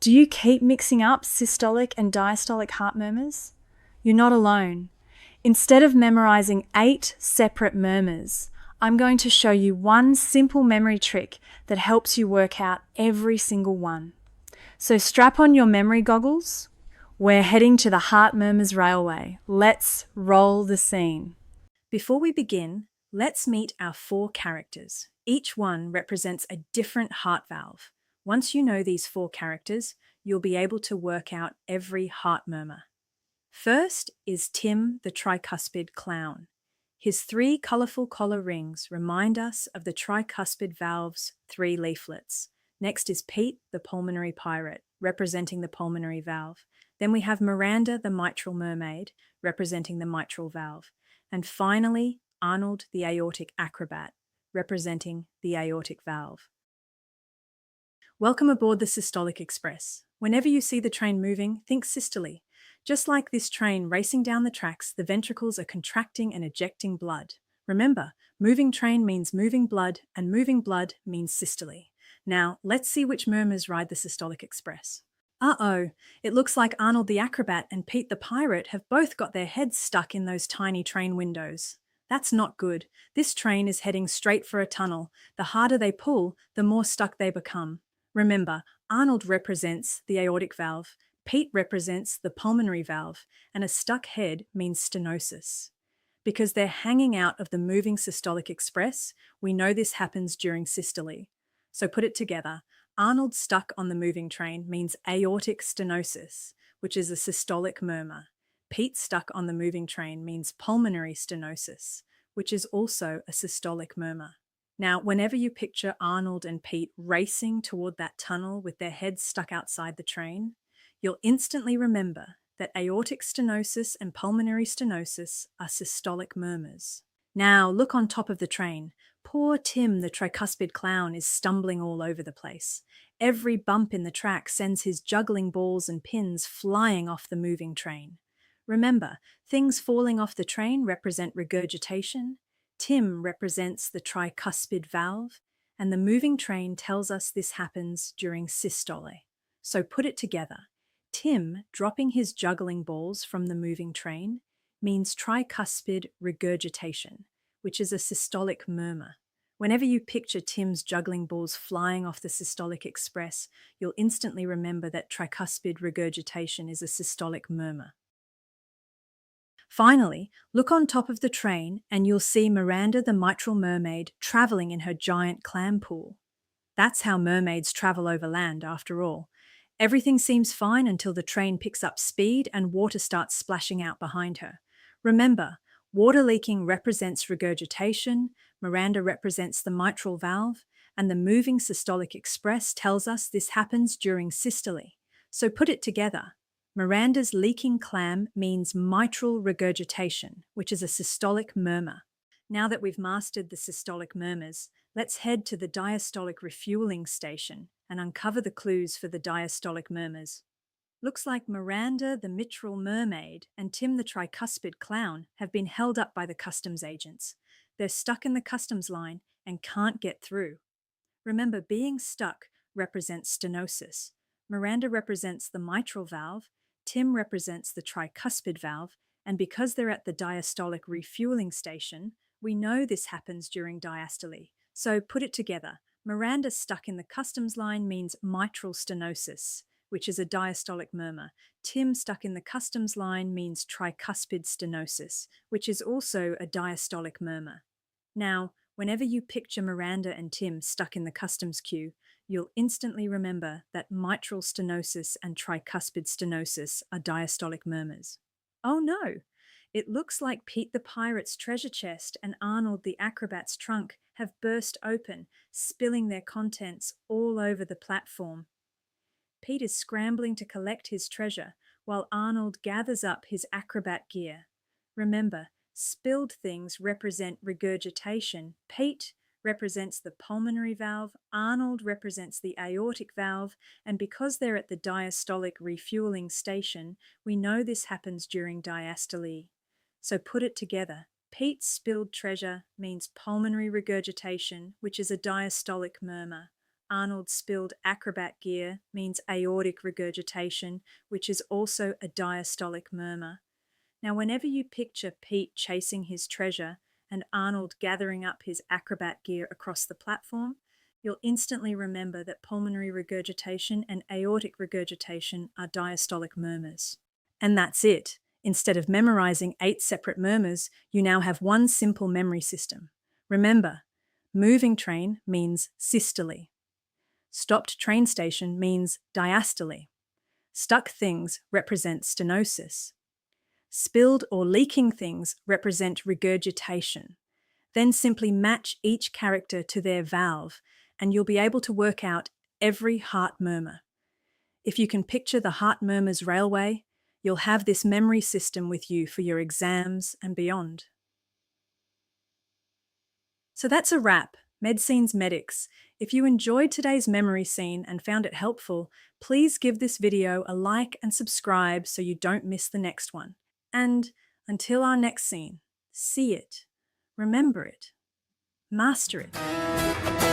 Do you keep mixing up systolic and diastolic heart murmurs? You're not alone. Instead of memorizing 8 separate murmurs, I'm going to show you one simple memory trick that helps you work out every single one. So strap on your memory goggles. We're heading to the Heart Murmurs Railway. Let's roll the scene. Before we begin, let's meet our 4 characters. Each one represents a different heart valve. Once you know these 4 characters, you'll be able to work out every heart murmur. First is Tim the tricuspid clown. His 3 colourful collar rings remind us of the tricuspid valve's 3 leaflets. Next is Pete the pulmonary pirate, representing the pulmonary valve. Then we have Miranda the mitral mermaid, representing the mitral valve. And finally, Arnold the aortic acrobat, representing the aortic valve. Welcome aboard the Systolic Express. Whenever you see the train moving, think systole. Just like this train racing down the tracks, the ventricles are contracting and ejecting blood. Remember, moving train means moving blood, and moving blood means systole. Now, let's see which murmurs ride the Systolic Express. Uh-oh, it looks like Arnold the acrobat and Pete the pirate have both got their heads stuck in those tiny train windows. That's not good. This train is heading straight for a tunnel. The harder they pull, the more stuck they become. Remember, Arnold represents the aortic valve, Pete represents the pulmonary valve, and a stuck head means stenosis. Because they're hanging out of the moving systolic express, we know this happens during systole. So put it together. Arnold stuck on the moving train means aortic stenosis, which is a systolic murmur. Pete stuck on the moving train means pulmonary stenosis, which is also a systolic murmur. Now, whenever you picture Arnold and Pete racing toward that tunnel with their heads stuck outside the train, you'll instantly remember that aortic stenosis and pulmonary stenosis are systolic murmurs. Now, look on top of the train. Poor Tim, the tricuspid clown, is stumbling all over the place. Every bump in the track sends his juggling balls and pins flying off the moving train. Remember, things falling off the train represent regurgitation, Tim represents the tricuspid valve, and the moving train tells us this happens during systole. So put it together. Tim dropping his juggling balls from the moving train means tricuspid regurgitation, which is a systolic murmur. Whenever you picture Tim's juggling balls flying off the systolic express, you'll instantly remember that tricuspid regurgitation is a systolic murmur. Finally, look on top of the train and you'll see Miranda the mitral mermaid travelling in her giant clam pool. That's how mermaids travel over land, after all. Everything seems fine until the train picks up speed and water starts splashing out behind her. Remember, water leaking represents regurgitation, Miranda represents the mitral valve, and the moving systolic express tells us this happens during systole. So put it together. Miranda's leaking clam means mitral regurgitation, which is a systolic murmur. Now that we've mastered the systolic murmurs, let's head to the diastolic refueling station and uncover the clues for the diastolic murmurs. Looks like Miranda the mitral mermaid and Tim the tricuspid clown have been held up by the customs agents. They're stuck in the customs line and can't get through. Remember, being stuck represents stenosis. Miranda represents the mitral valve, Tim represents the tricuspid valve, and because they're at the diastolic refueling station, we know this happens during diastole. So put it together. Miranda stuck in the customs line means mitral stenosis, which is a diastolic murmur. Tim stuck in the customs line means tricuspid stenosis, which is also a diastolic murmur. Now, whenever you picture Miranda and Tim stuck in the customs queue, you'll instantly remember that mitral stenosis and tricuspid stenosis are diastolic murmurs. Oh no! It looks like Pete the pirate's treasure chest and Arnold the acrobat's trunk have burst open, spilling their contents all over the platform. Pete is scrambling to collect his treasure while Arnold gathers up his acrobat gear. Remember, spilled things represent regurgitation. Pete represents the pulmonary valve, Arnold represents the aortic valve, and because they're at the diastolic refueling station, we know this happens during diastole. So put it together. Pete's spilled treasure means pulmonary regurgitation, which is a diastolic murmur. Arnold spilled acrobat gear means aortic regurgitation, which is also a diastolic murmur. Now, whenever you picture Pete chasing his treasure and Arnold gathering up his acrobat gear across the platform, you'll instantly remember that pulmonary regurgitation and aortic regurgitation are diastolic murmurs. And that's it. Instead of memorizing 8 separate murmurs, you now have one simple memory system. Remember, moving train means systole. Stopped train station means diastole. Stuck things represent stenosis. Spilled or leaking things represent regurgitation. Then simply match each character to their valve, and you'll be able to work out every heart murmur. If you can picture the heart murmurs railway, you'll have this memory system with you for your exams and beyond. So that's a wrap. MedScene's Medics. If you enjoyed today's memory scene and found it helpful, please give this video a like and subscribe so you don't miss the next one. And until our next scene, see it, remember it, master it.